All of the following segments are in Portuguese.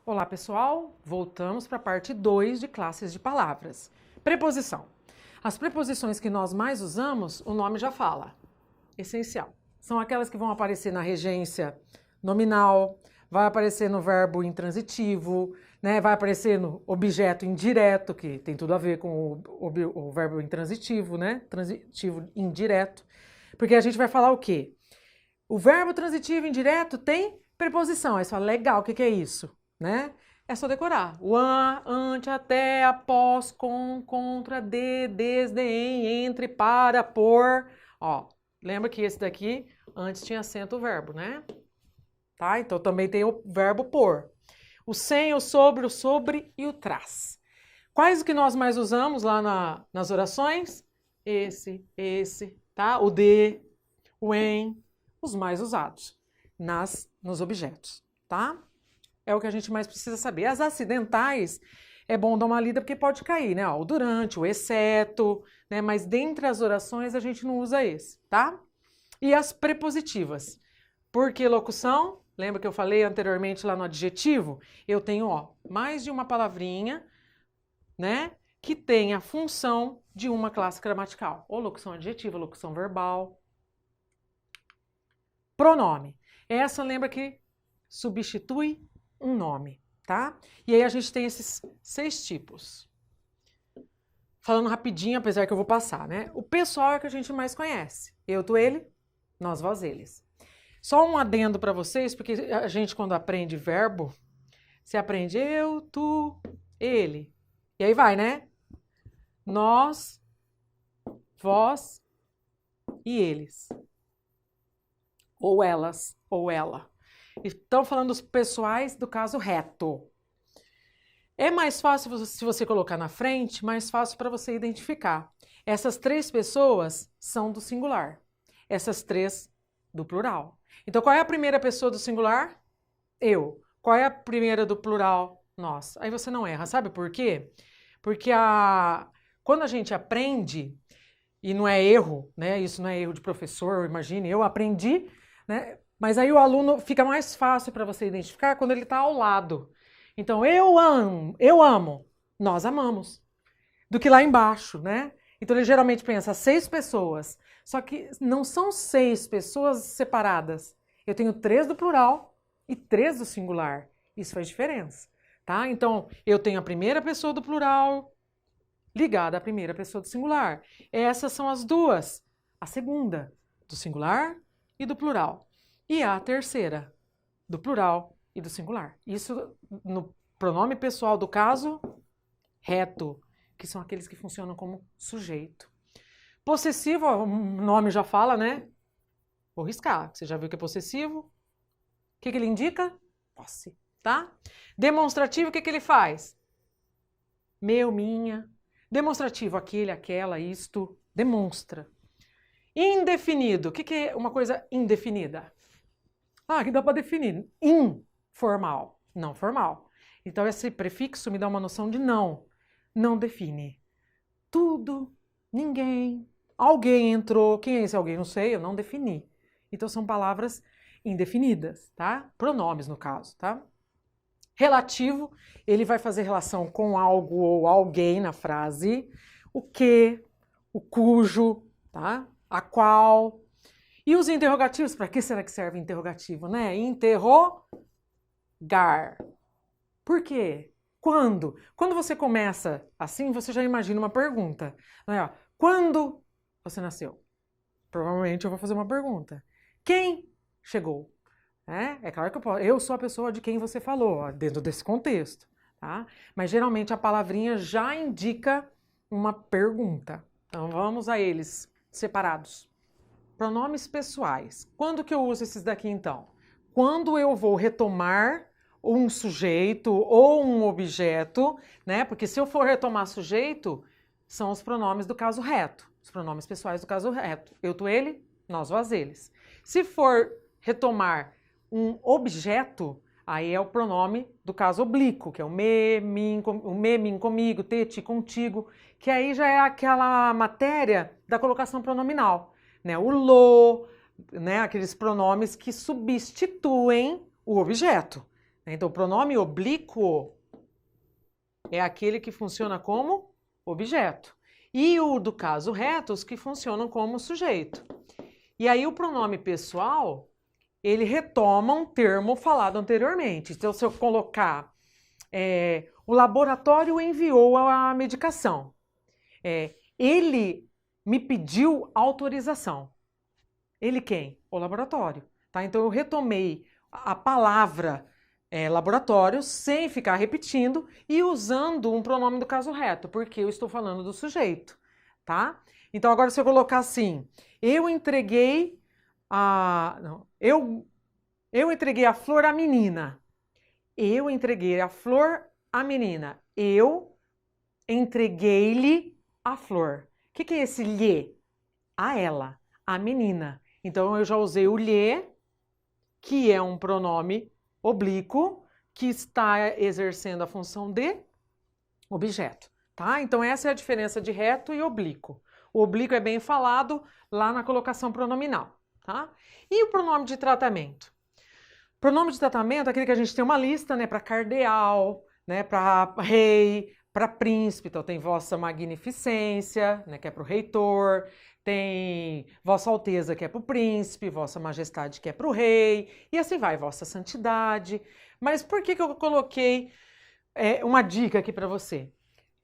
Olá, pessoal! Voltamos para a parte 2 de classes de palavras. Preposição. As preposições que nós mais usamos, o nome já fala. Essencial. São aquelas que vão aparecer na regência nominal, vai aparecer no verbo intransitivo, né? Vai aparecer no objeto indireto, que tem tudo a ver com o verbo intransitivo, né? Transitivo indireto. Porque a gente vai falar o quê? O verbo transitivo indireto tem preposição. Aí você fala, legal, o que é isso? Né? É só decorar. O an, ante, até, após, com, contra, de, desde, em, entre, para, por. Ó, lembra que esse daqui antes tinha acento o verbo, né? Tá? Então também tem o verbo por. O sem, o sobre e o tras. Quais que nós mais usamos lá nas orações? Esse, tá? O de, o em, os mais usados nos objetos, tá? É o que a gente mais precisa saber. As acidentais, é bom dar uma lida porque pode cair, né? Ó, o durante, o exceto, né? Mas dentre as orações a gente não usa esse, tá? E as prepositivas. Por que locução? Lembra que eu falei anteriormente lá no adjetivo? Eu tenho, ó, mais de uma palavrinha, né? Que tem a função de uma classe gramatical. Ou locução adjetiva, locução verbal. Pronome. Essa lembra que substitui um nome, tá? E aí a gente tem esses 6 tipos. Falando rapidinho, apesar que eu vou passar, né? O pessoal é o que a gente mais conhece. Eu, tu, ele, nós, vós, eles. Só um adendo para vocês, porque a gente quando aprende verbo, você aprende eu, tu, ele. E aí vai, né? Nós, vós e eles. Ou elas, ou ela. Estão falando dos pessoais do caso reto. É mais fácil se você colocar na frente, mais fácil para você identificar. Essas 3 pessoas são do singular. Essas 3 do plural. Então, qual é a primeira pessoa do singular? Eu. Qual é a primeira do plural? Nós. Aí você não erra. Sabe por quê? Porque quando a gente aprende, e não é erro, né? Isso não é erro de professor, imagine, eu aprendi, né? Mas aí o aluno fica mais fácil para você identificar quando ele está ao lado. Então, eu amo, nós amamos. Do que lá embaixo, né? Então ele geralmente pensa 6 pessoas. Só que não são 6 pessoas separadas. Eu tenho 3 do plural e 3 do singular. Isso faz diferença, tá? Então, eu tenho a primeira pessoa do plural ligada à primeira pessoa do singular. Essas são as duas. A segunda, do singular e do plural. E a terceira, do plural e do singular. Isso no pronome pessoal do caso reto, que são aqueles que funcionam como sujeito. Possessivo, o nome já fala, né? Vou riscar. Você já viu que é possessivo? O que ele indica? Posse, tá? Demonstrativo, o que ele faz? Meu, minha. Demonstrativo, aquele, aquela, isto. Demonstra. Indefinido, o que é uma coisa indefinida? Que dá para definir. Informal, não formal. Então, esse prefixo me dá uma noção de não. Não define. Tudo, ninguém, alguém entrou. Quem é esse alguém? Não sei, eu não defini. Então, são palavras indefinidas, tá? Pronomes, no caso, tá? Relativo, ele vai fazer relação com algo ou alguém na frase. O que, o cujo, tá? A qual. E os interrogativos, para que será que serve interrogativo, né? Interrogar. Por quê? Quando? Quando você começa assim, você já imagina uma pergunta. Né? Quando você nasceu? Provavelmente eu vou fazer uma pergunta. Quem chegou? É claro que eu sou a pessoa de quem você falou, ó, dentro desse contexto. Tá? Mas geralmente a palavrinha já indica uma pergunta. Então vamos a eles separados. Pronomes pessoais. Quando que eu uso esses daqui, então? Quando eu vou retomar um sujeito ou um objeto, né? Porque se eu for retomar sujeito, são os pronomes do caso reto. Os pronomes pessoais do caso reto. Eu, tu, ele, nós, vós, eles. Se for retomar um objeto, aí é o pronome do caso oblíquo, que é o mim, comigo, te, ti, contigo, que aí já é aquela matéria da colocação pronominal. Né, o lo, né, aqueles pronomes que substituem o objeto. Então, o pronome oblíquo é aquele que funciona como objeto. E o do caso reto, os que funcionam como sujeito. E aí o pronome pessoal, ele retoma um termo falado anteriormente. Então, se eu colocar o laboratório enviou a medicação. Ele me pediu autorização. Ele quem? O laboratório. Tá? Então, eu retomei a palavra laboratório sem ficar repetindo e usando um pronome do caso reto, porque eu estou falando do sujeito. Tá? Então, agora se eu colocar assim, eu entreguei eu entreguei a flor à menina. Eu entreguei a flor à menina. Eu entreguei-lhe a flor. O que é esse lhe? A ela, a menina. Então, eu já usei o lhe, que é um pronome oblíquo, que está exercendo a função de objeto. Tá? Então, essa é a diferença de reto e oblíquo. O oblíquo é bem falado lá na colocação pronominal. Tá? E o pronome de tratamento? Pronome de tratamento é aquele que a gente tem uma lista, né, para cardeal, né, para rei, para príncipe. Então tem Vossa Magnificência, né, que é para o reitor, tem Vossa Alteza, que é para o príncipe, Vossa Majestade, que é para o rei, e assim vai, Vossa Santidade. Mas por que eu coloquei uma dica aqui para você?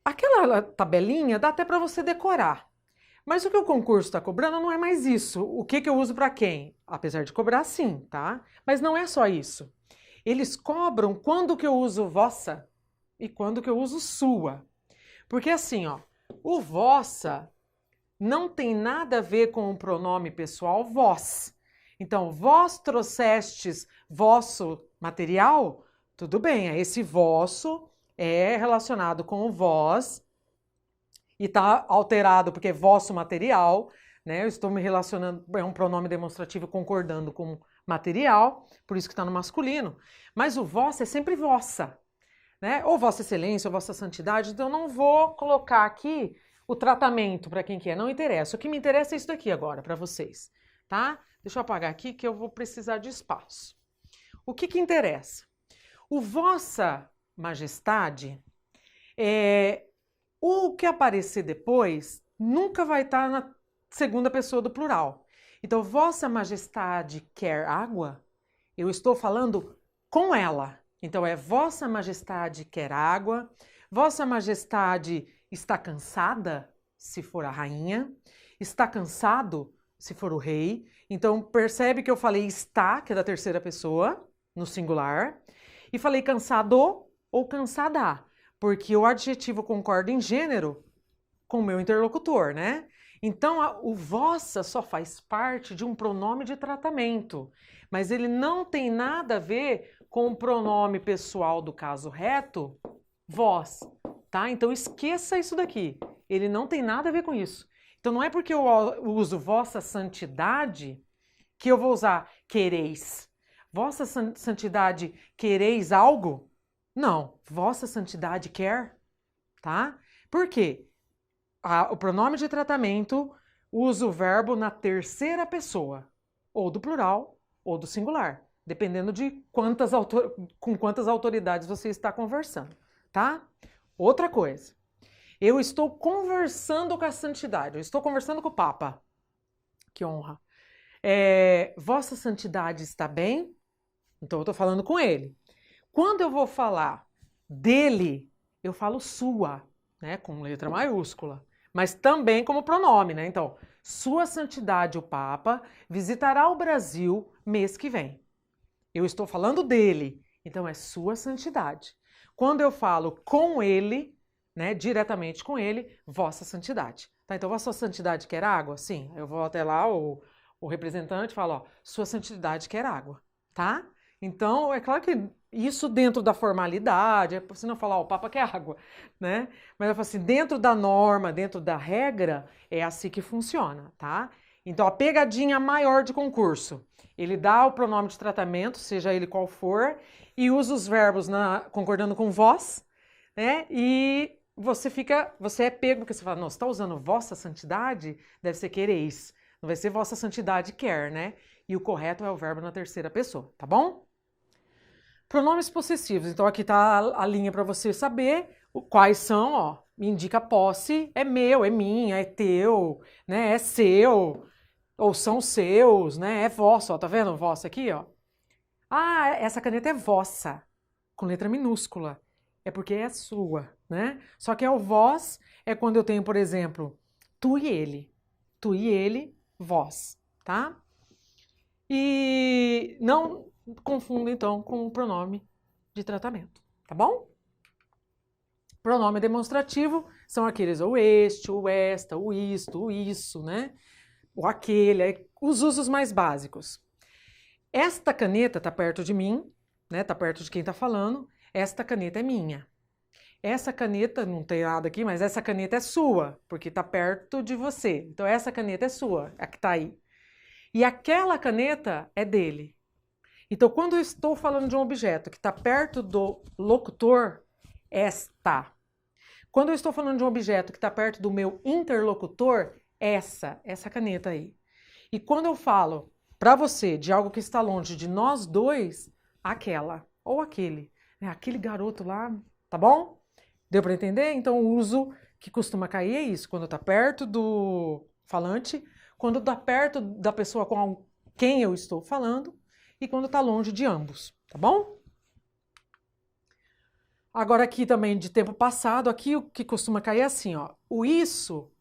Aquela tabelinha dá até para você decorar. Mas o que o concurso está cobrando não é mais isso. O que eu uso para quem? Apesar de cobrar, sim, tá? Mas não é só isso. Eles cobram quando que eu uso vossa e quando que eu uso sua. Porque assim, ó, o vossa não tem nada a ver com o pronome pessoal vós. Então, vós trouxestes vosso material, tudo bem, esse vosso é relacionado com o vós, e está alterado porque é vosso material, né? Eu estou me relacionando, é um pronome demonstrativo concordando com material, por isso que está no masculino. Mas o vossa é sempre vossa, né? Ou vossa excelência, ou vossa santidade. Então eu não vou colocar aqui o tratamento para quem que é, não interessa. O que me interessa é isso daqui agora para vocês, tá? Deixa eu apagar aqui que eu vou precisar de espaço. O que interessa? O vossa majestade o que aparecer depois nunca vai estar na segunda pessoa do plural. Então, Vossa Majestade quer água? Eu estou falando com ela. Então, é Vossa Majestade quer água. Vossa Majestade está cansada, se for a rainha. Está cansado, se for o rei. Então, percebe que eu falei está, que é da terceira pessoa, no singular. E falei cansado ou cansada, porque o adjetivo concorda em gênero com o meu interlocutor, né? Então, o vossa só faz parte de um pronome de tratamento, mas ele não tem nada a ver com o pronome pessoal do caso reto, vós, tá? Então, esqueça isso daqui. Ele não tem nada a ver com isso. Então, não é porque eu uso vossa santidade que eu vou usar quereis. Vossa santidade quereis algo? Não, vossa santidade quer, tá? Por quê? O pronome de tratamento usa o verbo na terceira pessoa, ou do plural, ou do singular, dependendo de com quantas autoridades você está conversando, tá? Outra coisa, eu estou conversando com a santidade, eu estou conversando com o Papa, que honra. Vossa santidade está bem? Então eu estou falando com ele. Quando eu vou falar dele, eu falo sua, né, com letra maiúscula, mas também como pronome, né? Então, Sua Santidade o Papa visitará o Brasil mês que vem. Eu estou falando dele, então é Sua Santidade. Quando eu falo com ele, né, diretamente com ele, Vossa Santidade. Tá? Então, Vossa Santidade quer água? Sim. Eu vou até lá, o representante fala, ó, Sua Santidade quer água, tá? Então, é claro que isso dentro da formalidade, é para você não falar, o Papa quer água, né? Mas eu falo assim, dentro da norma, dentro da regra, é assim que funciona, tá? Então, a pegadinha maior de concurso, ele dá o pronome de tratamento, seja ele qual for, e usa os verbos concordando com vós, né? E você é pego, porque você fala, não, você está usando vossa santidade, deve ser quereis. Não vai ser vossa santidade quer, né? E o correto é o verbo na terceira pessoa, tá bom? Pronomes possessivos. Então, aqui está a linha para você saber quais são, ó. Me indica posse, é meu, é minha, é teu, né? É seu, ou são seus, né? É vosso, ó. Tá vendo o vosso aqui, ó? Ah, essa caneta é vossa, com letra minúscula. É porque é sua, né? Só que é o vós, é quando eu tenho, por exemplo, tu e ele. Tu e ele, vós, tá? E não confunda, então, com o pronome de tratamento, tá bom? Pronome demonstrativo são aqueles o este, o esta, o isto, o isso, né? O aquele, os usos mais básicos. Esta caneta tá perto de mim, né? Tá perto de quem tá falando. Esta caneta é minha. Essa caneta, não tem nada aqui, mas essa caneta é sua, porque tá perto de você. Então, essa caneta é sua, a que tá aí. E aquela caneta é dele. Então, quando eu estou falando de um objeto que está perto do locutor, esta. Quando eu estou falando de um objeto que está perto do meu interlocutor, essa caneta aí. E quando eu falo para você de algo que está longe de nós dois, aquela ou aquele. Aquele garoto lá, tá bom? Deu para entender? Então, o uso que costuma cair é isso. Quando está perto do falante, quando está perto da pessoa com quem eu estou falando e quando está longe de ambos, tá bom? Agora aqui também de tempo passado, aqui o que costuma cair é assim, ó. O isso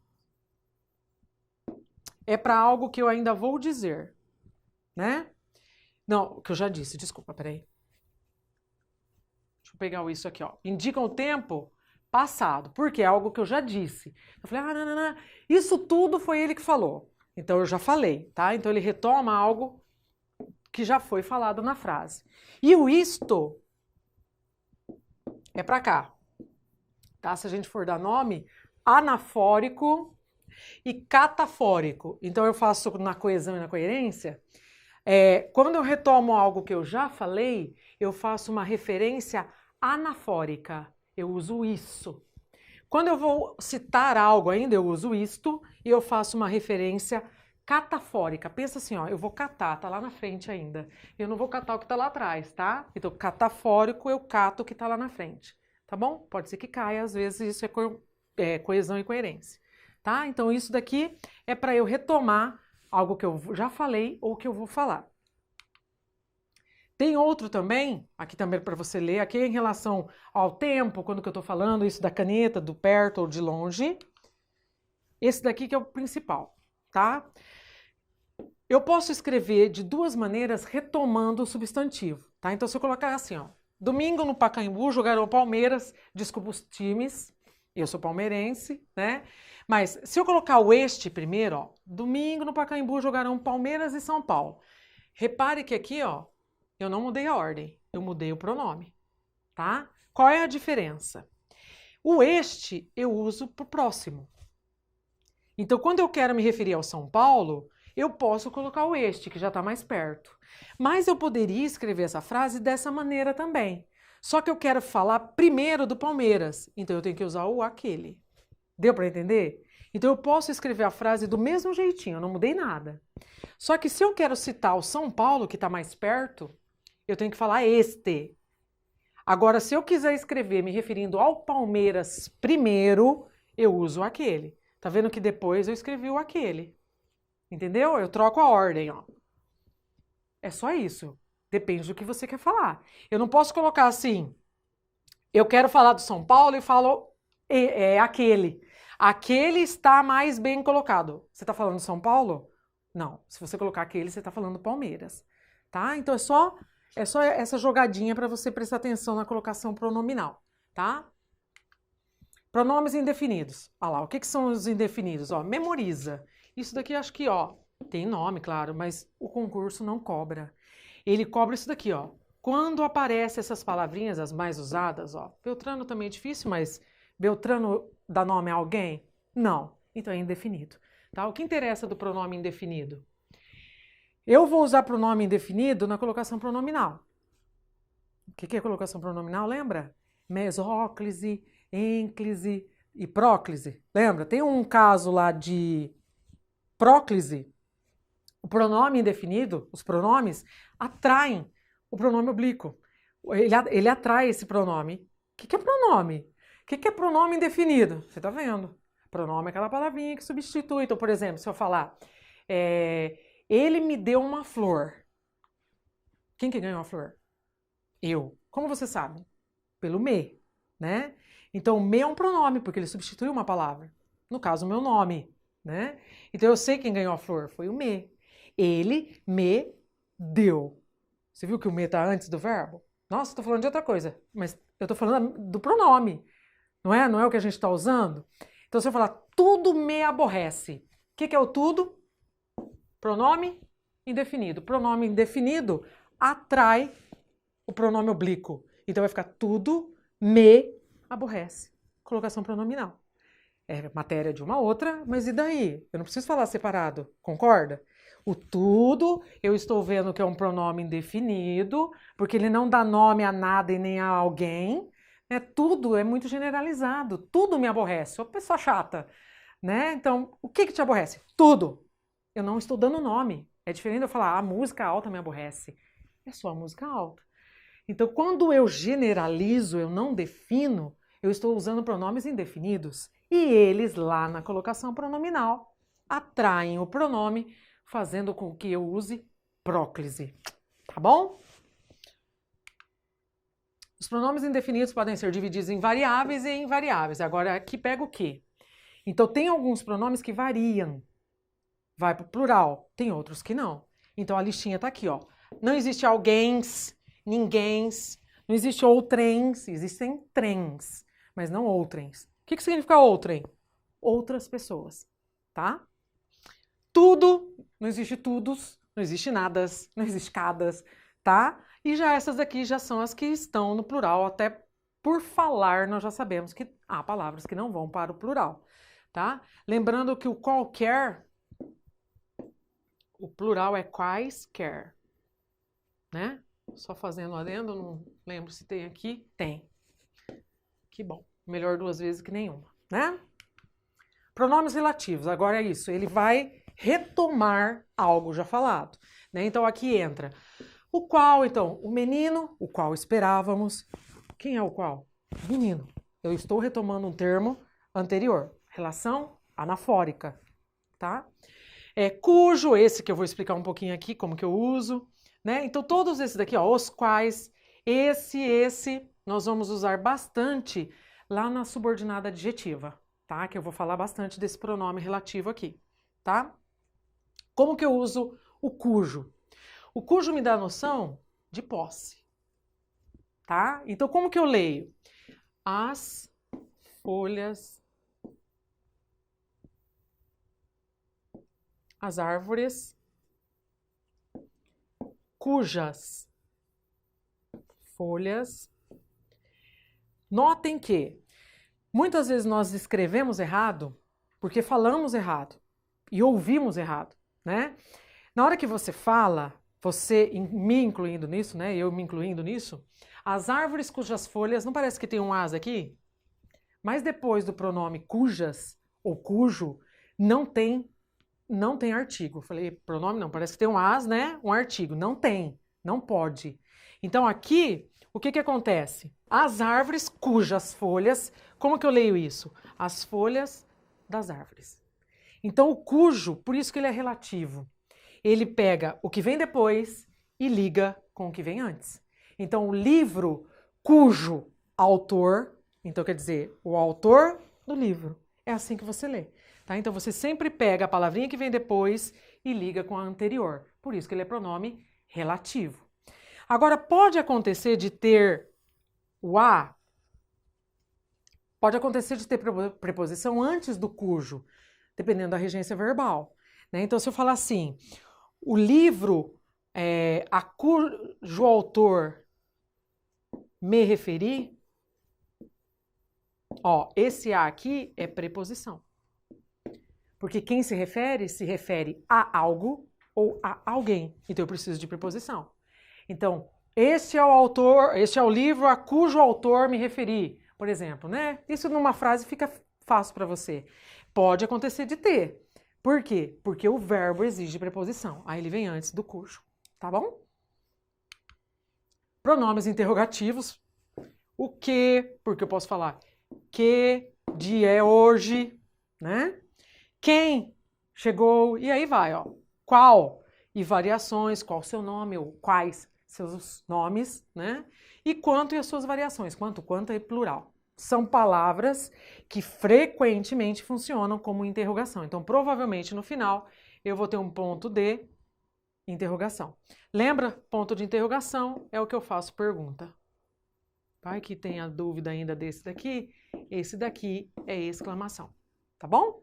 é para algo que eu ainda vou dizer, né? Não, que eu já disse, desculpa, peraí. Deixa eu pegar o isso aqui, ó. Indicam o tempo passado, porque é algo que eu já disse. Eu falei, não, isso tudo foi ele que falou. Então eu já falei, tá? Então ele retoma algo que já foi falado na frase. E o isto é para cá, tá? Se a gente for dar nome, anafórico e catafórico. Então eu faço na coesão e na coerência. Quando eu retomo algo que eu já falei, eu faço uma referência anafórica. Eu uso isso. Quando eu vou citar algo ainda, eu uso isto e eu faço uma referência catafórica. Pensa assim, ó, eu vou catar, tá lá na frente ainda. Eu não vou catar o que tá lá atrás, tá? Então, catafórico, eu cato o que tá lá na frente, tá bom? Pode ser que caia, às vezes isso é coesão e coerência, tá? Então, isso daqui é para eu retomar algo que eu já falei ou que eu vou falar. Tem outro também, aqui também para você ler, aqui em relação ao tempo, quando que eu tô falando, isso da caneta, do perto ou de longe. Esse daqui que é o principal, tá? Eu posso escrever de duas maneiras retomando o substantivo, tá? Então, se eu colocar assim, ó, domingo no Pacaembu jogaram Palmeiras, desculpa os times, eu sou palmeirense, né? Mas se eu colocar o este primeiro, ó, domingo no Pacaembu jogaram Palmeiras e São Paulo. Repare que aqui, ó, eu não mudei a ordem, eu mudei o pronome, tá? Qual é a diferença? O este eu uso para o próximo. Então, quando eu quero me referir ao São Paulo, eu posso colocar o este, que já está mais perto. Mas eu poderia escrever essa frase dessa maneira também. Só que eu quero falar primeiro do Palmeiras, então eu tenho que usar o aquele. Deu para entender? Então eu posso escrever a frase do mesmo jeitinho, eu não mudei nada. Só que se eu quero citar o São Paulo, que está mais perto, eu tenho que falar este. Agora, se eu quiser escrever me referindo ao Palmeiras primeiro, eu uso aquele. Tá vendo que depois eu escrevi o aquele. Entendeu? Eu troco a ordem, ó. É só isso. Depende do que você quer falar. Eu não posso colocar assim, eu quero falar do São Paulo e falo aquele. Aquele está mais bem colocado. Você está falando São Paulo? Não. Se você colocar aquele, você está falando Palmeiras. Tá? Então é só essa jogadinha para você prestar atenção na colocação pronominal. Tá? Pronomes indefinidos. Olha lá, o que são os indefinidos? Ó, memoriza. Isso daqui acho que, ó, tem nome, claro, mas o concurso não cobra. Ele cobra isso daqui, ó. Quando aparecem essas palavrinhas, as mais usadas, ó. Beltrano também é difícil, mas Beltrano dá nome a alguém? Não. Então é indefinido. Tá? O que interessa do pronome indefinido? Eu vou usar pronome indefinido na colocação pronominal. O que é colocação pronominal? Lembra? Mesóclise, ênclise e próclise. Lembra? Tem um caso lá de próclise. O pronome indefinido, os pronomes, atraem o pronome oblíquo. Ele atrai esse pronome. O que é pronome? O que é pronome indefinido? Você tá vendo? Pronome é aquela palavrinha que substitui. Então, por exemplo, se eu falar, ele me deu uma flor. Quem que ganhou a flor? Eu. Como você sabe? Pelo me, né? Então, me é um pronome, porque ele substitui uma palavra. No caso, o meu nome, né? Então, eu sei quem ganhou a flor. Foi o me. Ele me deu. Você viu que o me está antes do verbo? Nossa, estou falando de outra coisa, mas eu estou falando do pronome, não é? Não é o que a gente está usando? Então, se eu falar tudo me aborrece, o que é o tudo? Pronome indefinido. Pronome indefinido atrai o pronome oblíquo. Então, vai ficar tudo me aborrece. Colocação pronominal. É matéria de uma outra, mas e daí? Eu não preciso falar separado, concorda? O tudo, eu estou vendo que é um pronome indefinido, porque ele não dá nome a nada e nem a alguém. Né? Tudo é muito generalizado. Tudo me aborrece. Sou pessoa chata. Né? Então, o que te aborrece? Tudo. Eu não estou dando nome. É diferente de eu falar, a música alta me aborrece. É só a música alta. Então, quando eu generalizo, eu não defino, eu estou usando pronomes indefinidos. E eles, lá na colocação pronominal, atraem o pronome, fazendo com que eu use próclise. Tá bom? Os pronomes indefinidos podem ser divididos em variáveis e invariáveis. Agora, aqui pega o quê? Então, tem alguns pronomes que variam. Vai para o plural. Tem outros que não. Então, a listinha está aqui, ó. Não existe alguéms, ninguéms, não existe outrens, existem trens, mas não outrens. O que significa outrem? Outras pessoas, tá? Tudo, não existe tudos, não existe nadas, não existe cadas, tá? E já essas aqui já são as que estão no plural, até por falar nós já sabemos que há palavras que não vão para o plural, tá? Lembrando que o qualquer, o plural é quaisquer, né? Só fazendo adendo, não lembro se tem aqui. Tem. Que bom. Melhor duas vezes que nenhuma, né? Pronomes relativos. Agora é isso. Ele vai retomar algo já falado, né? Então aqui entra o qual, então, o menino, o qual esperávamos. Quem é o qual? Menino. Eu estou retomando um termo anterior. Relação anafórica, tá? Cujo, esse que eu vou explicar um pouquinho aqui, como que eu uso. Né? Então, todos esses daqui, ó, os quais, esse, nós vamos usar bastante lá na subordinada adjetiva, tá? Que eu vou falar bastante desse pronome relativo aqui, tá? Como que eu uso o cujo? O cujo me dá a noção de posse, tá? Então, como que eu leio? As folhas, as árvores, cujas folhas. Notem que muitas vezes nós escrevemos errado porque falamos errado e ouvimos errado, né? Na hora que você fala, você me incluindo nisso, né? Eu me incluindo nisso, as árvores cujas folhas, não parece que tem um as aqui? Mas depois do pronome cujas ou cujo, não tem artigo. Eu falei, pronome não, parece que tem um as, né? Um artigo. Não tem, não pode. Então aqui, o que acontece? As árvores cujas folhas, como que eu leio isso? As folhas das árvores. Então o cujo, por isso que ele é relativo. Ele pega o que vem depois e liga com o que vem antes. Então o livro cujo autor, então quer dizer, o autor do livro. É assim que você lê. Tá? Então você sempre pega a palavrinha que vem depois e liga com a anterior. Por isso que ele é pronome relativo. Agora, pode acontecer de ter o a, pode acontecer de ter preposição antes do cujo, dependendo da regência verbal. Né? Então, se eu falar assim, o livro a cujo autor me referi, ó, esse a aqui é preposição. Porque quem se refere a algo ou a alguém. Então eu preciso de preposição. Então, este é o autor, este é o livro a cujo autor me referi, por exemplo, né? Isso numa frase fica fácil para você. Pode acontecer de ter. Por quê? Porque o verbo exige preposição. Aí ele vem antes do cujo, tá bom? Pronomes interrogativos. O que, porque eu posso falar que dia é hoje, né? Quem chegou, e aí vai, ó. Qual? E variações, qual o seu nome, ou quais seus nomes, né? E quanto e as suas variações. Quanto é plural. São palavras que frequentemente funcionam como interrogação. Então, provavelmente, no final, eu vou ter um ponto de interrogação. Lembra? Ponto de interrogação é o que eu faço pergunta. Vai que tenha dúvida ainda desse daqui. Esse daqui é exclamação. Tá bom?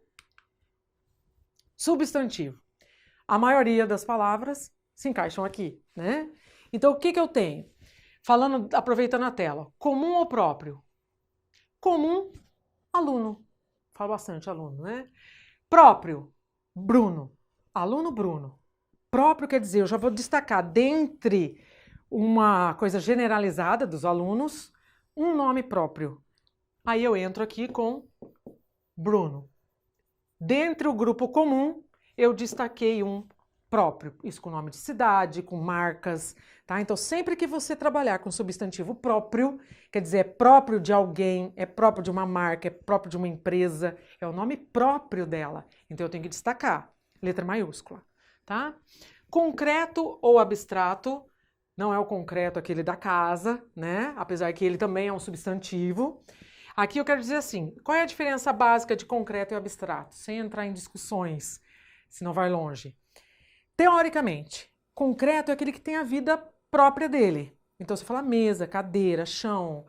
Substantivo. A maioria das palavras se encaixam aqui, né? Então, o que eu tenho? Falando, aproveitando a tela. Comum ou próprio? Comum, aluno. Falo bastante aluno, né? Próprio, Bruno. Aluno, Bruno. Próprio quer dizer, eu já vou destacar dentre uma coisa generalizada dos alunos, um nome próprio. Aí eu entro aqui com Bruno. Dentre o grupo comum, eu destaquei um próprio, isso com nome de cidade, com marcas, tá? Então, sempre que você trabalhar com substantivo próprio, quer dizer, é próprio de alguém, é próprio de uma marca, é próprio de uma empresa, é o nome próprio dela. Então, eu tenho que destacar, letra maiúscula, tá? Concreto ou abstrato, não é o concreto aquele da casa, né? Apesar que ele também é um substantivo. Aqui eu quero dizer assim, qual é a diferença básica de concreto e abstrato? Sem entrar em discussões, senão vai longe. Teoricamente, concreto é aquele que tem a vida própria dele. Então, você fala mesa, cadeira, chão,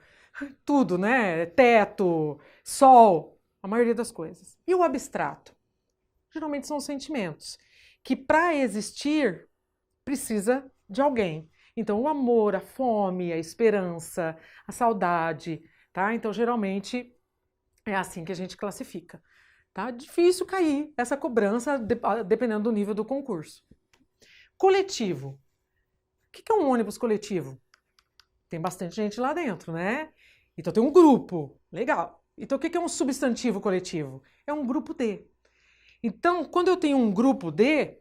tudo, né? Teto, sol, a maioria das coisas. E o abstrato? Geralmente são os sentimentos, que para existir precisa de alguém. Então, o amor, a fome, a esperança, a saudade, tá? Então, geralmente é assim que a gente classifica. Tá? Difícil cair essa cobrança dependendo do nível do concurso. Coletivo. O que é um ônibus coletivo? Tem bastante gente lá dentro, né? Então tem um grupo. Legal. Então o que é um substantivo coletivo? É um grupo de. Então, quando eu tenho um grupo de,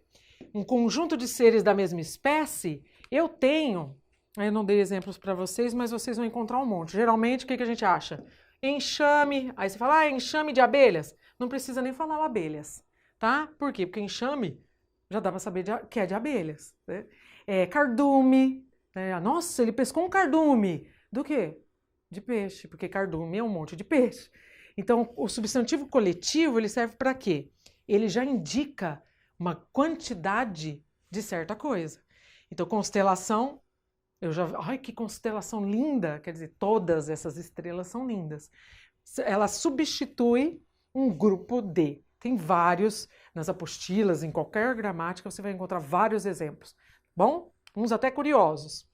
um conjunto de seres da mesma espécie, eu tenho. Eu não dei exemplos para vocês, mas vocês vão encontrar um monte. Geralmente, o que a gente acha? Enxame. Aí você fala, enxame de abelhas. Não precisa nem falar abelhas, tá? Por quê? Porque enxame já dá para saber que é de abelhas, né? Cardume. Né? Nossa, ele pescou um cardume. Do quê? De peixe, porque cardume é um monte de peixe. Então, o substantivo coletivo, ele serve para quê? Ele já indica uma quantidade de certa coisa. Então, constelação, ai, que constelação linda! Quer dizer, todas essas estrelas são lindas. Ela substitui um grupo de. Tem vários nas apostilas, em qualquer gramática, você vai encontrar vários exemplos. Bom, uns até curiosos.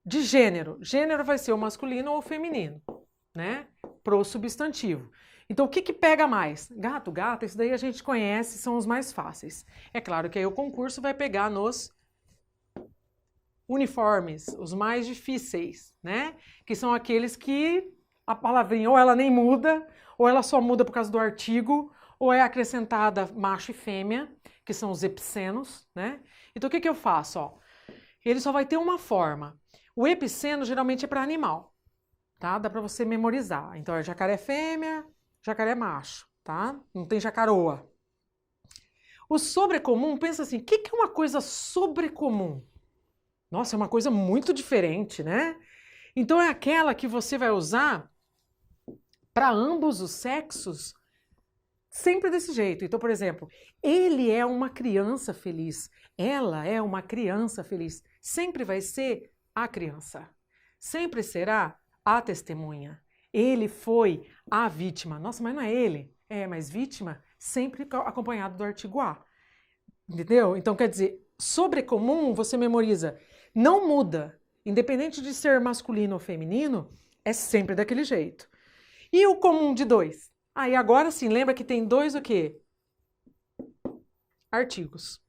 De gênero. Gênero vai ser o masculino ou o feminino, né? Pro substantivo. Então, o que pega mais? Gato, gata, isso daí a gente conhece, são os mais fáceis. É claro que aí o concurso vai pegar nos uniformes, os mais difíceis, né? Que são aqueles que a palavrinha ou ela nem muda, ou ela só muda por causa do artigo, ou é acrescentada macho e fêmea, que são os epicenos, né? Então, o que eu faço? Ó? Ele só vai ter uma forma. O epiceno geralmente é para animal, tá? Dá para você memorizar. Então, é jacaré fêmea, jacaré macho, tá? Não tem jacaroa. O sobrecomum, pensa assim, o que é uma coisa sobrecomum? Nossa, é uma coisa muito diferente, né? Então, é aquela que você vai usar para ambos os sexos, sempre desse jeito. Então, por exemplo, ele é uma criança feliz, ela é uma criança feliz. Sempre vai ser a criança. Sempre será a testemunha. Ele foi a vítima. Nossa, mas não é ele. É, mas vítima sempre acompanhado do artigo a. Entendeu? Então, quer dizer, sobrecomum você memoriza. Não muda. Independente de ser masculino ou feminino, é sempre daquele jeito. E o comum de dois? Aí agora sim, lembra que tem dois o quê? Artigos.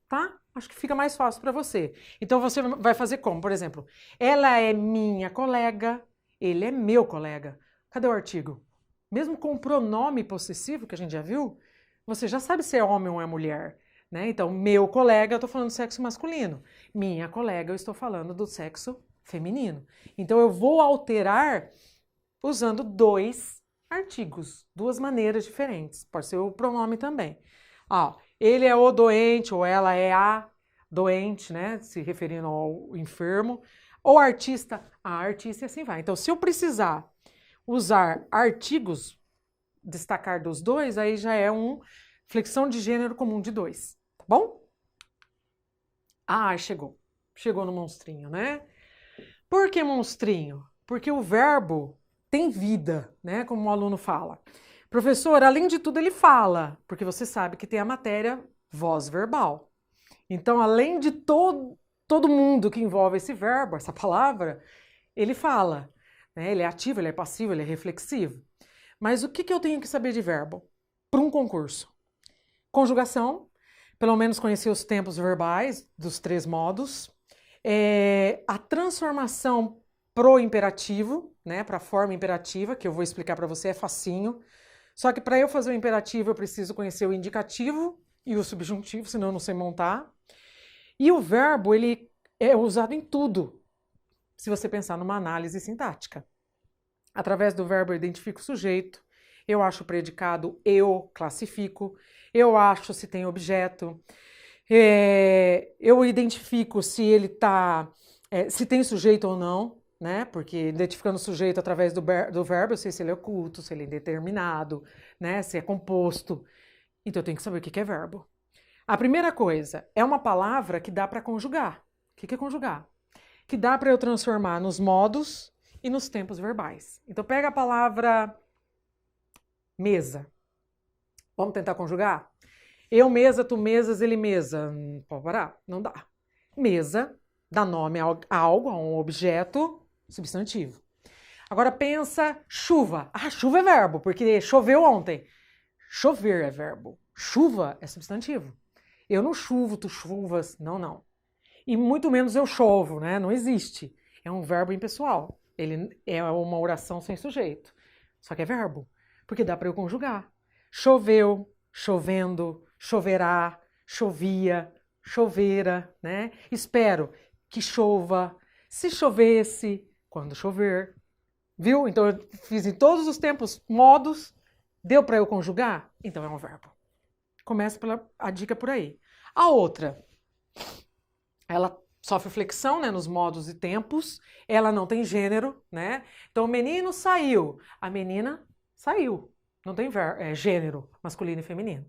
Tá? Acho que fica mais fácil para você. Então você vai fazer como? Por exemplo, ela é minha colega, ele é meu colega. Cadê o artigo? Mesmo com o pronome possessivo, que a gente já viu, você já sabe se é homem ou é mulher. né? Então, meu colega, eu estou falando do sexo masculino. Minha colega, eu estou falando do sexo feminino. Então, eu vou alterar usando dois artigos, duas maneiras diferentes. Pode ser o pronome também. Ele é o doente, ou ela é a doente, né? Se referindo ao enfermo. Ou artista, a artista, e assim vai. Então, se eu precisar usar artigos, destacar dos dois, aí já é uma flexão de gênero comum de dois, tá bom? Chegou. Chegou no monstrinho, né? Por que monstrinho? Porque o verbo tem vida, né? Como o aluno fala. Professor, além de tudo, ele fala, porque você sabe que tem a matéria voz verbal. Então, além de todo mundo que envolve esse verbo, essa palavra, ele fala, né? Ele é ativo, ele é passivo, ele é reflexivo. Mas o que eu tenho que saber de verbo para um concurso? Conjugação, pelo menos conhecer os tempos verbais dos 3 modos. A transformação pro imperativo, né? Para a forma imperativa, que eu vou explicar para você, é facinho. Só que para eu fazer o imperativo, eu preciso conhecer o indicativo e o subjuntivo, senão eu não sei montar. E o verbo, ele é usado em tudo, se você pensar numa análise sintática. Através do verbo eu identifico o sujeito, eu acho o predicado, eu classifico, eu acho se tem objeto, eu identifico se ele tá, se tem sujeito ou não, né? Porque identificando o sujeito através do verbo, eu sei se ele é oculto, se ele é indeterminado, né? Se é composto. Então eu tenho que saber o que é verbo. A primeira coisa, é uma palavra que dá para conjugar. O que é conjugar? Que dá para eu transformar nos modos e nos tempos verbais. Então pega a palavra mesa. Vamos tentar conjugar? Eu mesa, tu mesas, ele mesa. Pode parar? Não dá. Mesa dá nome a algo, a um objeto, substantivo. Agora pensa chuva. Chuva é verbo, porque choveu ontem. Chover é verbo. Chuva é substantivo. Eu não chuvo, tu chuvas. Não. E muito menos eu chovo, né? Não existe. É um verbo impessoal. Ele é uma oração sem sujeito. Só que é verbo, porque dá para eu conjugar. Choveu, chovendo, choverá, chovia, choveira, né? Espero que chova, se chovesse, quando chover. Viu? Então eu fiz em todos os tempos, modos. Deu para eu conjugar? Então é um verbo. Começa a dica por aí. A outra, ela sofre flexão, né, nos modos e tempos. Ela não tem gênero, né? Então o menino saiu, a menina saiu. Não tem gênero masculino e feminino.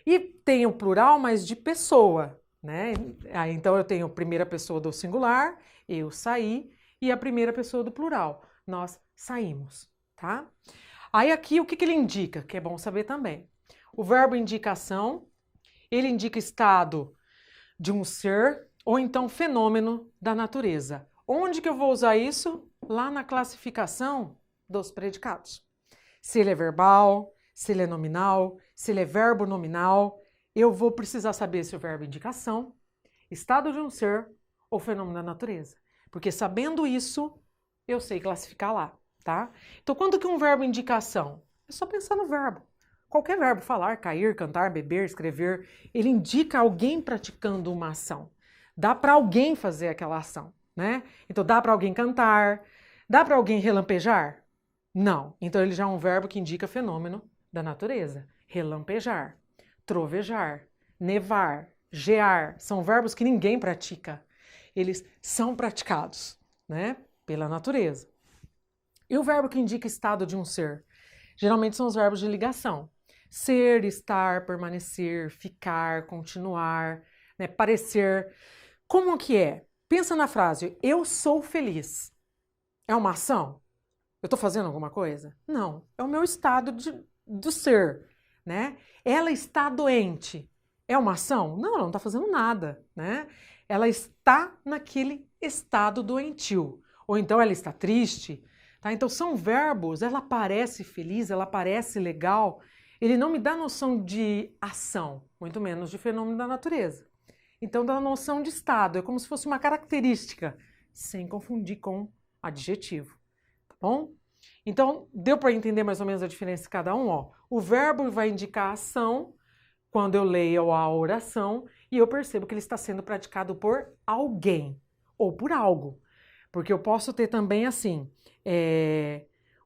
E tem o plural, mas de pessoa, né? Então eu tenho a primeira pessoa do singular, eu saí, e a primeira pessoa do plural, nós saímos, tá? Aí aqui o que ele indica, que é bom saber também. O verbo indicação, ele indica estado de um ser ou então fenômeno da natureza. Onde que eu vou usar isso? Lá na classificação dos predicados. Se ele é verbal, se ele é nominal, se ele é verbo nominal, eu vou precisar saber se o verbo indicação, estado de um ser ou fenômeno da natureza. Porque sabendo isso, eu sei classificar lá, tá? Então, quando que um verbo indicação? É só pensar no verbo. Qualquer verbo, falar, cair, cantar, beber, escrever, ele indica alguém praticando uma ação. Dá para alguém fazer aquela ação, né? Então, dá para alguém cantar, dá para alguém relampejar? Não. Então, ele já é um verbo que indica fenômeno da natureza. Relampejar, trovejar, nevar, gear, são verbos que ninguém pratica. Eles são praticados, né? Pela natureza. E o verbo que indica estado de um ser? Geralmente são os verbos de ligação. Ser, estar, permanecer, ficar, continuar, né? Parecer. Como que é? Pensa na frase, eu sou feliz. É uma ação? Eu estou fazendo alguma coisa? Não, é o meu estado do ser, né? Ela está doente. É uma ação? Não, ela não está fazendo nada, né? Ela está naquele estado doentio. Ou então ela está triste, tá? Então são verbos, ela parece feliz, ela parece legal. Ele não me dá noção de ação, muito menos de fenômeno da natureza. Então dá noção de estado, é como se fosse uma característica, sem confundir com adjetivo, tá bom? Então, deu para entender mais ou menos a diferença de cada um? Ó. O verbo vai indicar a ação, quando eu leio a oração e eu percebo que ele está sendo praticado por alguém ou por algo. Porque eu posso ter também assim,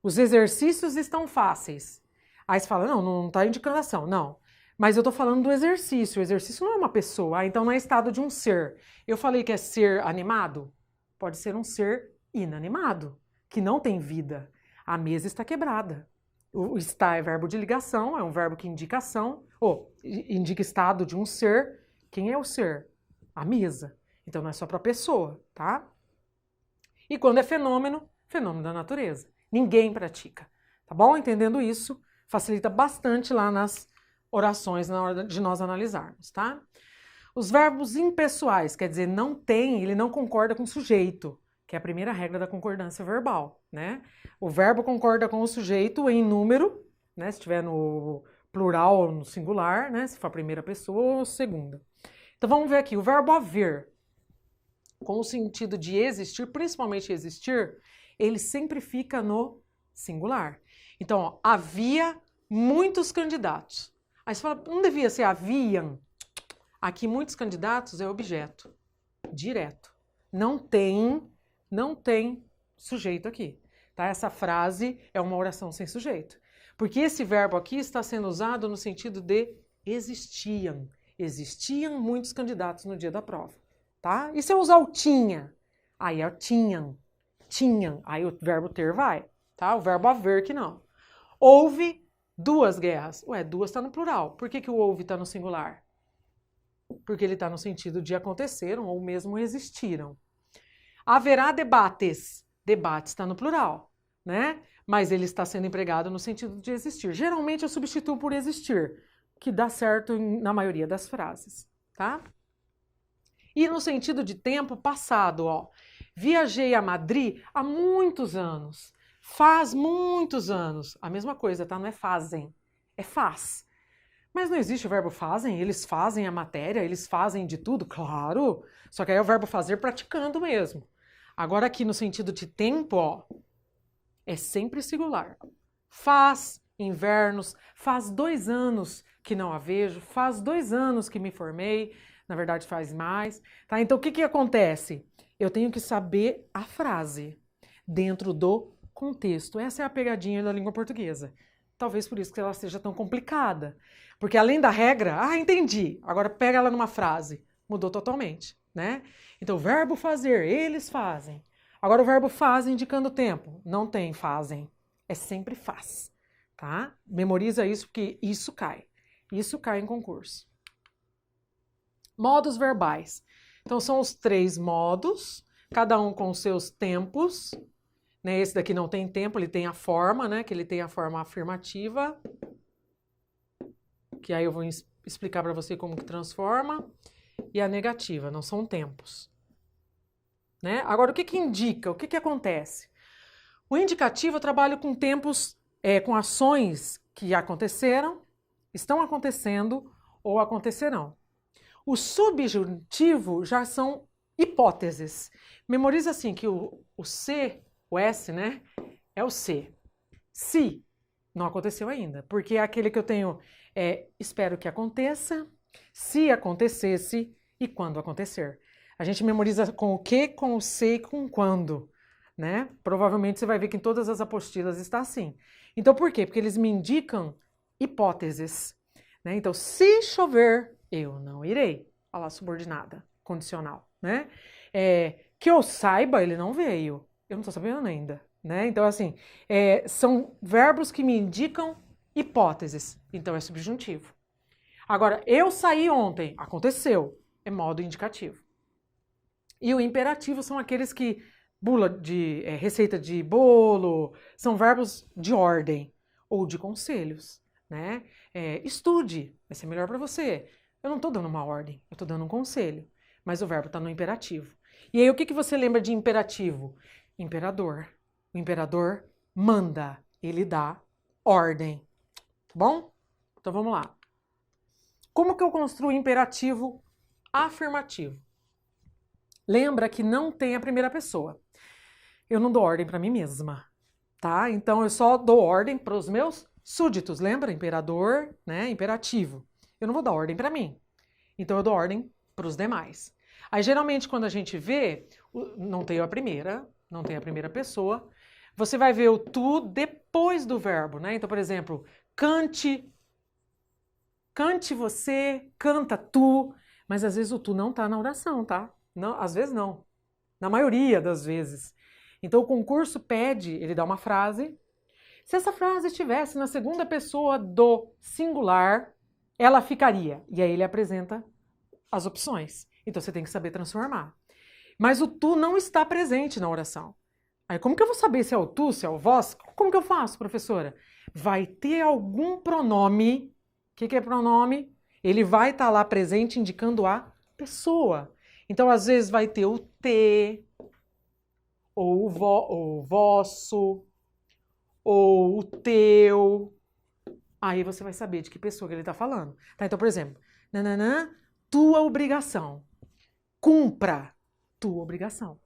os exercícios estão fáceis. Aí você fala, não está indicando ação, não. Mas eu estou falando do exercício. O exercício não é uma pessoa, então não é estado de um ser. Eu falei que é ser animado? Pode ser um ser inanimado, que não tem vida. A mesa está quebrada. O está é verbo de ligação, é um verbo que indica ação, ou indica estado de um ser. Quem é o ser? A mesa. Então não é só para a pessoa, tá? E quando é fenômeno, fenômeno da natureza. Ninguém pratica, tá bom? Entendendo isso, facilita bastante lá nas orações na hora de nós analisarmos, tá? Os verbos impessoais, quer dizer, não tem, ele não concorda com o sujeito, que é a primeira regra da concordância verbal, né? O verbo concorda com o sujeito em número, né? Se estiver no plural ou no singular, né? Se for a primeira pessoa ou segunda. Então vamos ver aqui, o verbo haver, com o sentido de existir, principalmente existir, ele sempre fica no singular. Então, ó, havia muitos candidatos. Aí você fala, não devia ser haviam? Aqui, muitos candidatos é objeto, direto. Não tem sujeito aqui. Tá? Essa frase é uma oração sem sujeito. Porque esse verbo aqui está sendo usado no sentido de existiam. Existiam muitos candidatos no dia da prova. Tá? E se eu usar o tinha? Aí é o tinham. Aí o verbo ter vai. Tá? O verbo haver que não. Houve 2 guerras. Ué, 2 está no plural. Por que o houve está no singular? Porque ele está no sentido de aconteceram ou mesmo existiram. Haverá debates. Debate está no plural, né? Mas ele está sendo empregado no sentido de existir. Geralmente eu substituo por existir, que dá certo na maioria das frases, tá? E no sentido de tempo passado, ó. Viajei a Madrid há muitos anos. Faz muitos anos. A mesma coisa, tá? Não é fazem, é faz. Mas não existe o verbo fazem, eles fazem a matéria, eles fazem de tudo, claro. Só que aí é o verbo fazer praticando mesmo. Agora aqui no sentido de tempo, ó, é sempre singular. Faz invernos, faz 2 anos que não a vejo, faz 2 anos que me formei, na verdade faz mais. Tá? Então o que acontece? Eu tenho que saber a frase dentro do contexto. Essa é a pegadinha da língua portuguesa. Talvez por isso que ela seja tão complicada. Porque além da regra, entendi, agora pega ela numa frase, mudou totalmente, né? Então, o verbo fazer, eles fazem. Agora o verbo faz indicando o tempo, não tem fazem, é sempre faz, tá? Memoriza isso porque isso cai em concurso. Modos verbais. Então, são os 3 modos, cada um com seus tempos. Né? Esse daqui não tem tempo, ele tem a forma, né? Que ele tem a forma afirmativa. Que aí eu vou explicar para você como que transforma. E a negativa, não são tempos. Né? Agora, o que indica? O que acontece? O indicativo eu trabalho com tempos, com ações que aconteceram, estão acontecendo ou acontecerão. O subjuntivo já são hipóteses. Memoriza assim que o C, o S, né? É o se. Se não aconteceu ainda, porque é aquele que eu tenho espero que aconteça, se acontecesse e quando acontecer. A gente memoriza com o que, com o se e com o quando, né? Provavelmente você vai ver que em todas as apostilas está assim. Então por quê? Porque eles me indicam hipóteses, né? Então, se chover, eu não irei. Olha lá, subordinada, condicional, né? Que eu saiba, ele não veio. Eu não estou sabendo ainda, né? Então, assim, são verbos que me indicam hipóteses. Então, é subjuntivo. Agora, eu saí ontem. Aconteceu. É modo indicativo. E o imperativo são aqueles que... Bula de receita de bolo. São verbos de ordem ou de conselhos, né? Estude. Vai ser melhor para você. Eu não estou dando uma ordem. Eu estou dando um conselho. Mas o verbo está no imperativo. E aí, o que você lembra de imperativo? Imperador. O imperador manda, ele dá ordem. Tá bom? Então vamos lá. Como que eu construo imperativo afirmativo? Lembra que não tem a primeira pessoa. Eu não dou ordem para mim mesma, tá? Então eu só dou ordem para os meus súditos. Lembra? Imperador, né? Imperativo. eu não vou dar ordem para mim. Então eu dou ordem para os demais. Aí geralmente quando a gente vê, não tem a primeira pessoa, você vai ver o tu depois do verbo, né? Então, por exemplo, cante você, canta tu, mas às vezes o tu não tá na oração, tá? Não, às vezes não. Na maioria das vezes. Então o concurso pede, ele dá uma frase. Se essa frase estivesse na segunda pessoa do singular, ela ficaria. E aí ele apresenta as opções. Então você tem que saber transformar. Mas o tu não está presente na oração. Aí como que eu vou saber se é o tu, se é o vós? Como que eu faço, professora? Vai ter algum pronome. O que é pronome? Ele vai estar lá presente indicando a pessoa. Então, às vezes, vai ter o te, ou o vosso, ou o teu. Aí você vai saber de que pessoa que ele está falando. Tá? Então, por exemplo, nananã, tua obrigação. Cumpra tua obrigação.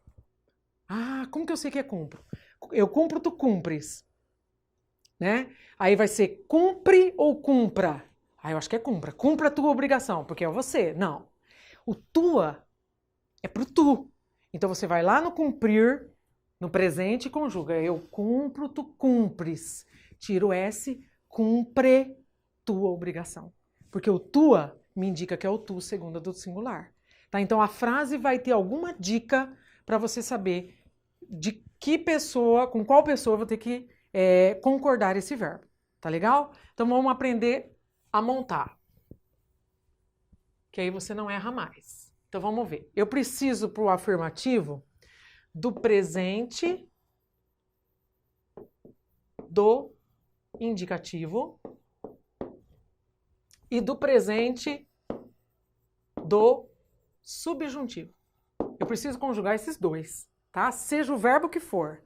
Ah, como que eu sei que é cumpro? Eu cumpro, tu cumpres. Né? Aí vai ser cumpre ou cumpra? Ah, eu acho que é cumpra. Cumpra a tua obrigação, porque é você. Não. O tua é pro tu. Então você vai lá no cumprir, no presente e conjuga. Eu cumpro, tu cumpres. Tira o S, cumpre tua obrigação. Porque o tua me indica que é o tu, segunda do singular. Tá? Então a frase vai ter alguma dica para você saber de que pessoa, com qual pessoa eu vou ter que concordar esse verbo. Tá legal? Então vamos aprender a montar. Que aí você não erra mais. Então vamos ver. Eu preciso para o afirmativo do presente, do indicativo e do presente do subjuntivo. Eu preciso conjugar esses dois, tá? Seja o verbo que for.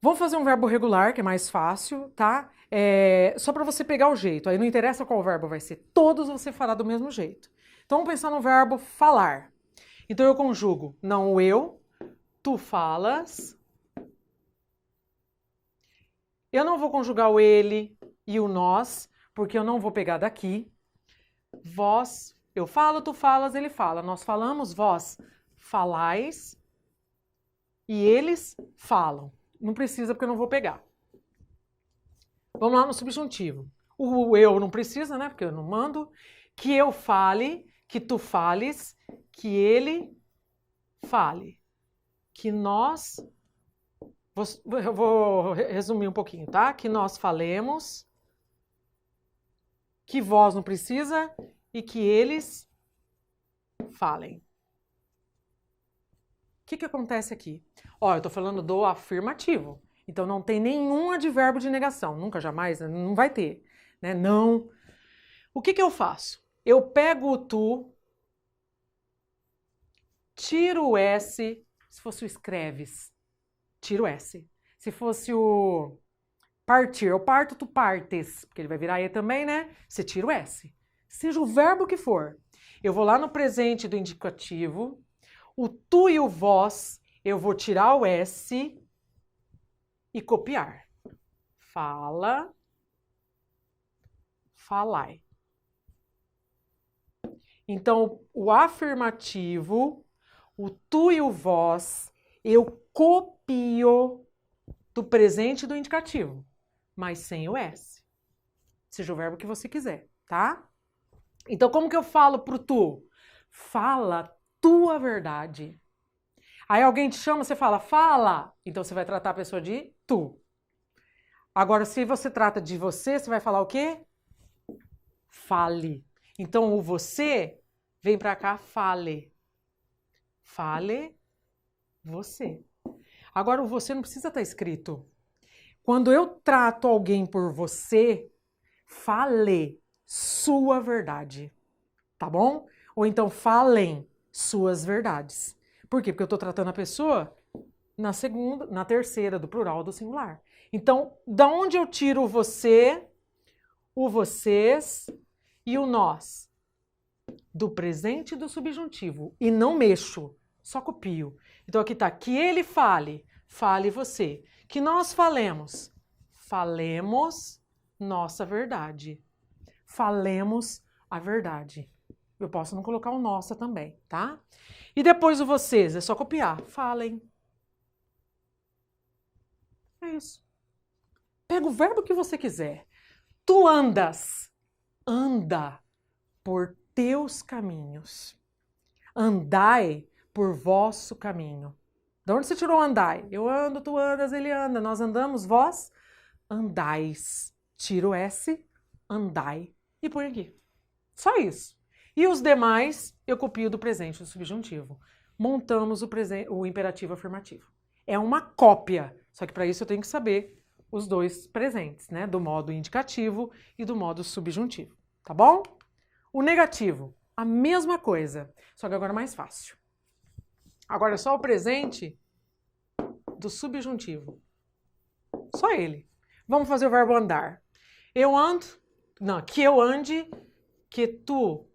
Vamos fazer um verbo regular, que é mais fácil, tá? Só para você pegar o jeito. Aí não interessa qual verbo vai ser. Todos você fará do mesmo jeito. Então vamos pensar no verbo falar. Então eu conjugo não o eu, tu falas. Eu não vou conjugar o ele e o nós, porque eu não vou pegar daqui. Vós, eu falo, tu falas, ele fala. Nós falamos, vós falais e eles falam. Não precisa porque eu não vou pegar. Vamos lá no subjuntivo. O eu não precisa, né? Porque eu não mando. Que eu fale, que tu fales, que ele fale. Que nós... Eu vou resumir um pouquinho, tá? Que nós falemos, que vós não precisa e que eles falem. O que acontece aqui? Ó, eu tô falando do afirmativo. Então não tem nenhum advérbio de negação. Nunca, jamais, não vai ter. Né? Não. O que eu faço? Eu pego o tu, tiro o S, se fosse o escreves, tiro o S. Se fosse o partir, eu parto, tu partes, porque ele vai virar E também, né? Você tira o S. Seja o verbo que for. Eu vou lá no presente do indicativo, o tu e o vós, eu vou tirar o S e copiar. Fala, falai. Então, o afirmativo, o tu e o vós, eu copio do presente e do indicativo, mas sem o S. Seja o verbo que você quiser, tá? Então, como que eu falo pro tu? Fala tua verdade. Aí alguém te chama, você fala, fala. Então, você vai tratar a pessoa de tu. Agora, se você trata de você, você vai falar o quê? Fale. Então, o você vem pra cá, fale. Fale você. Agora, o você não precisa estar escrito. Quando eu trato alguém por você, fale sua verdade. Tá bom? Ou então, falem suas verdades. Por quê? Porque eu estou tratando a pessoa na segunda, na terceira, do plural do singular. Então, da onde eu tiro o você, o vocês e o nós? Do presente e do subjuntivo. E não mexo, só copio. Então aqui está, que ele fale, fale você. Que nós falemos nossa verdade. Falemos a verdade. Eu posso não colocar o nossa também, tá? E depois o vocês, é só copiar. Falem. É isso. Pega o verbo que você quiser. Tu andas. Anda por teus caminhos. Andai por vosso caminho. De onde você tirou andai? Eu ando, tu andas, ele anda. Nós andamos, vós andais. Tiro S, andai. E põe aqui. Só isso. E os demais, eu copio do presente, do subjuntivo. Montamos o imperativo afirmativo. É uma cópia. Só que para isso eu tenho que saber os dois presentes, né? Do modo indicativo e do modo subjuntivo. Tá bom? O negativo, a mesma coisa, só que agora mais fácil. Agora é só o presente do subjuntivo. Só ele. Vamos fazer o verbo andar. Eu ando, não, que eu ande, que tu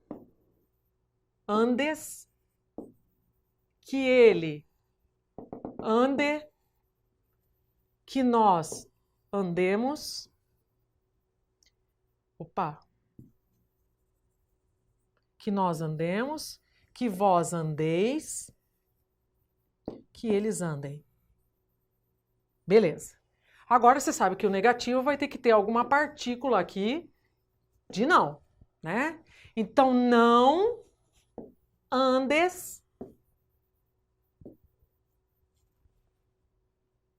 andes, que ele ande, que nós andemos. Opa. Que nós andemos, que vós andeis, que eles andem. Beleza. Agora você sabe que o negativo vai ter que ter alguma partícula aqui de não, né? Então, não andes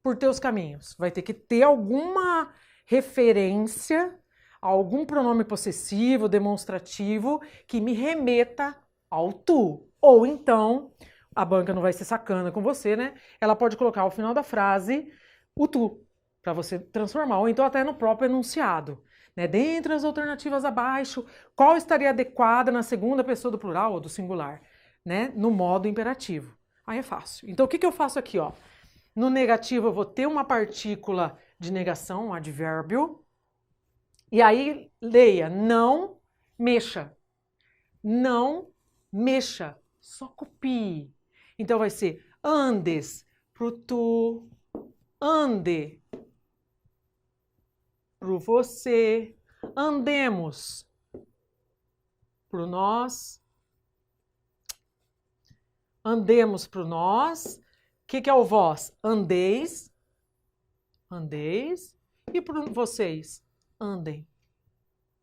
por teus caminhos. Vai ter que ter alguma referência, algum pronome possessivo, demonstrativo, que me remeta ao tu. Ou então, a banca não vai ser sacana com você, né? Ela pode colocar ao final da frase o tu, para você transformar, ou então até no próprio enunciado. Né? Dentre as alternativas abaixo, qual estaria adequada na segunda pessoa do plural ou do singular? Né? No modo imperativo. Aí é fácil. Então, o que eu faço aqui? Ó? No negativo, eu vou ter uma partícula de negação, um advérbio. E aí, leia, não mexa. Não mexa. Só copie. Então, vai ser andes pro tu, ande pro você, andemos pro nós, andemos pro nós. O que é o vós? Andeis, andeis, e pro vocês, andem.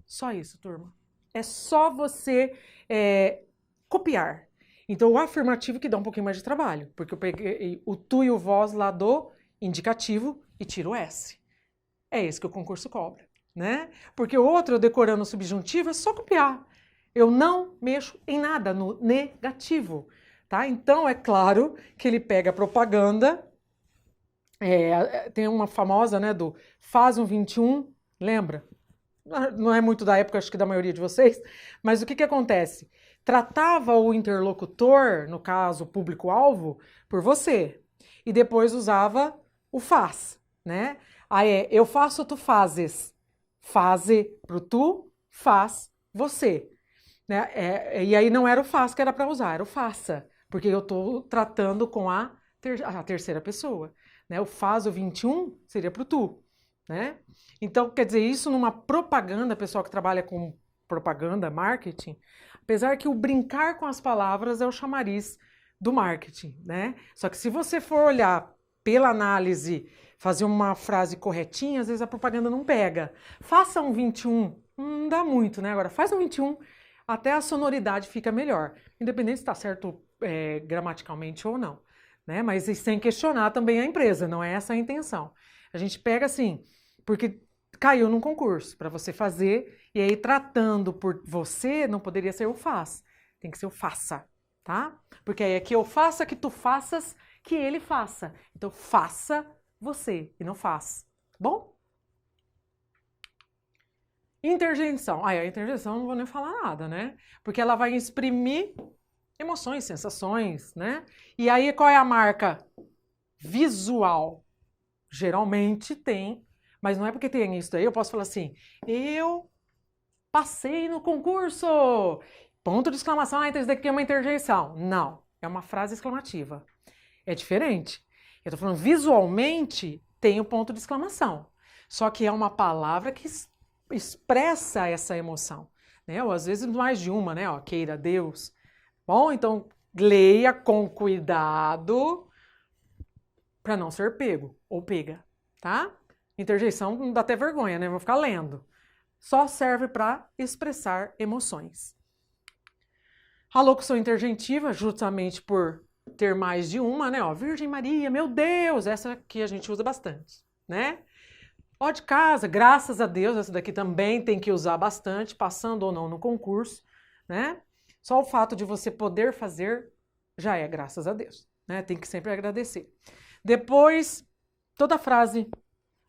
Só isso, turma. É só você copiar. Então, o afirmativo que dá um pouquinho mais de trabalho, porque eu peguei o tu e o vós lá do indicativo e tiro o S. É esse que o concurso cobra, né? Porque o outro, eu decorando o subjuntivo, é só copiar. Eu não mexo em nada no negativo, tá? Então, é claro que ele pega a propaganda, tem uma famosa, né, do Faz um 21, lembra? Não é muito da época, acho que da maioria de vocês, mas o que acontece? Tratava o interlocutor, no caso, o público-alvo, por você, e depois usava o faz, né? Aí eu faço, tu fazes. Faze pro tu, faz você. Né? E aí não era o faz que era para usar, era o faça, porque eu estou tratando com a terceira pessoa. Né? O faz o 21 seria pro tu. Né? Então, quer dizer, isso numa propaganda, pessoal que trabalha com propaganda, marketing, apesar que o brincar com as palavras é o chamariz do marketing, né? Só que se você for olhar pela análise, fazer uma frase corretinha, às vezes a propaganda não pega. Faça um 21, não dá muito, né? Agora, faz um 21, até a sonoridade fica melhor, independente se está certo gramaticalmente ou não, né? Mas sem questionar também a empresa, não é essa a intenção. A gente pega assim, porque caiu num concurso para você fazer, e aí tratando por você, não poderia ser o faz, tem que ser o faça, tá? Porque aí é que eu faça, que tu faças, que ele faça. Então, faça você e não faz. Bom? Interjeição. A interjeição não vou nem falar nada, né? Porque ela vai exprimir emoções, sensações, né? E aí, qual é a marca? Visual. Geralmente tem, mas não é porque tem isso daí, eu posso falar assim, eu passei no concurso! Ponto de exclamação, isso daqui é uma interjeição. Não, é uma frase exclamativa. É diferente. Eu tô falando visualmente tem o ponto de exclamação. Só que é uma palavra que expressa essa emoção. né? Ou às vezes mais de uma, né? Ó, queira Deus. Bom, então leia com cuidado para não ser pego ou pega, tá? Interjeição não dá até vergonha, né? Vou ficar lendo. Só serve para expressar emoções. A locução intergentiva, justamente por ter mais de uma, né? Ó, Virgem Maria, meu Deus, essa aqui a gente usa bastante, né? Ó de casa, graças a Deus, essa daqui também tem que usar bastante, passando ou não no concurso, né? Só o fato de você poder fazer já é graças a Deus, né? Tem que sempre agradecer. Depois, toda frase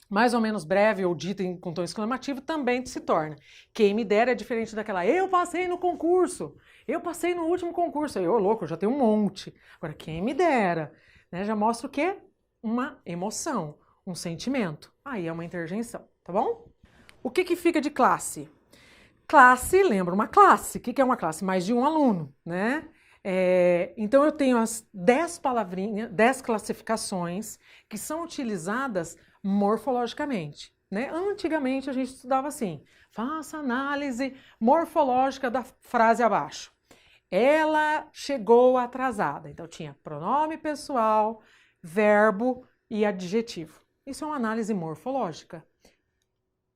mais ou menos breve ou dita com tom exclamativo também se torna. Quem me dera é diferente daquela, eu passei no concurso, eu passei no último concurso, aí, ô louco, eu já tenho um monte. Agora, quem me dera, né? Já mostra o quê? Uma emoção, um sentimento. Aí é uma interjeição, tá bom? O que fica de classe? Classe, lembra uma classe. O que é uma classe? Mais de um aluno, né? Então eu tenho as 10 palavrinhas, 10 classificações que são utilizadas morfologicamente, né? Antigamente a gente estudava assim, faça análise morfológica da frase abaixo. Ela chegou atrasada, então tinha pronome pessoal, verbo e adjetivo. Isso é uma análise morfológica.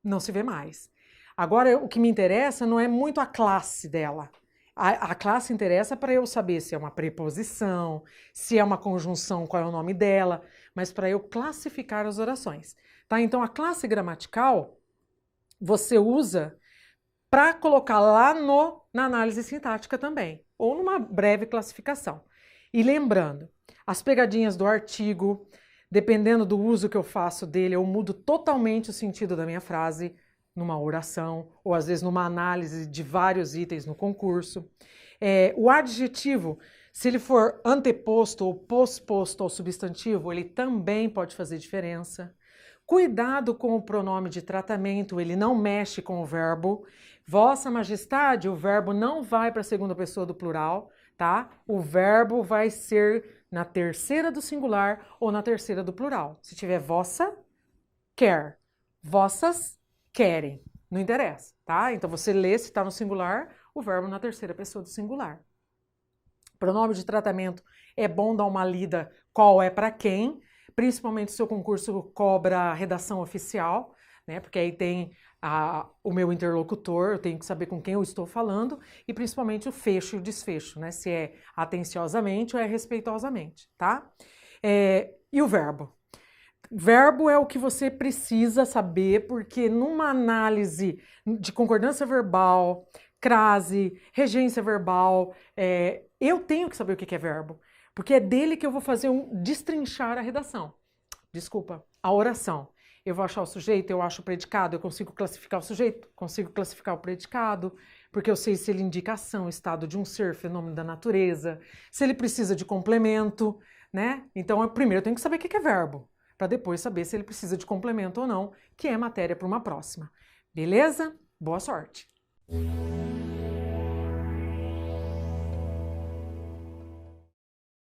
Não se vê mais. Agora, o que me interessa não é muito a classe dela. A classe interessa para eu saber se é uma preposição, se é uma conjunção, qual é o nome dela, mas para eu classificar as orações. Tá? Então, a classe gramatical você usa para colocar lá na análise sintática também, ou numa breve classificação. E lembrando, as pegadinhas do artigo, dependendo do uso que eu faço dele, eu mudo totalmente o sentido da minha frase, numa oração, ou às vezes numa análise de vários itens no concurso. O adjetivo, se ele for anteposto ou posposto ao substantivo, ele também pode fazer diferença. Cuidado com o pronome de tratamento, ele não mexe com o verbo. Vossa Majestade, o verbo não vai para a segunda pessoa do plural, tá? O verbo vai ser na terceira do singular ou na terceira do plural. Se tiver vossa, quer. Vossas, querem, não interessa, tá? Então você lê se está no singular, o verbo na terceira pessoa do singular. Pronome de tratamento, é bom dar uma lida qual é para quem, principalmente se o seu concurso cobra redação oficial, né? Porque aí tem o meu interlocutor, eu tenho que saber com quem eu estou falando, e principalmente o fecho e o desfecho, né? Se é atenciosamente ou é respeitosamente, tá? E o verbo? Verbo é o que você precisa saber, porque numa análise de concordância verbal, crase, regência verbal, eu tenho que saber o que é verbo, porque é dele que eu vou fazer destrinchar a redação. Desculpa, a oração. Eu vou achar o sujeito, eu acho o predicado, eu consigo classificar o sujeito, consigo classificar o predicado, porque eu sei se ele indica ação, estado de um ser, fenômeno da natureza, se ele precisa de complemento, né? Então, primeiro eu tenho que saber o que é verbo, para depois saber se ele precisa de complemento ou não, que é matéria para uma próxima. Beleza? Boa sorte!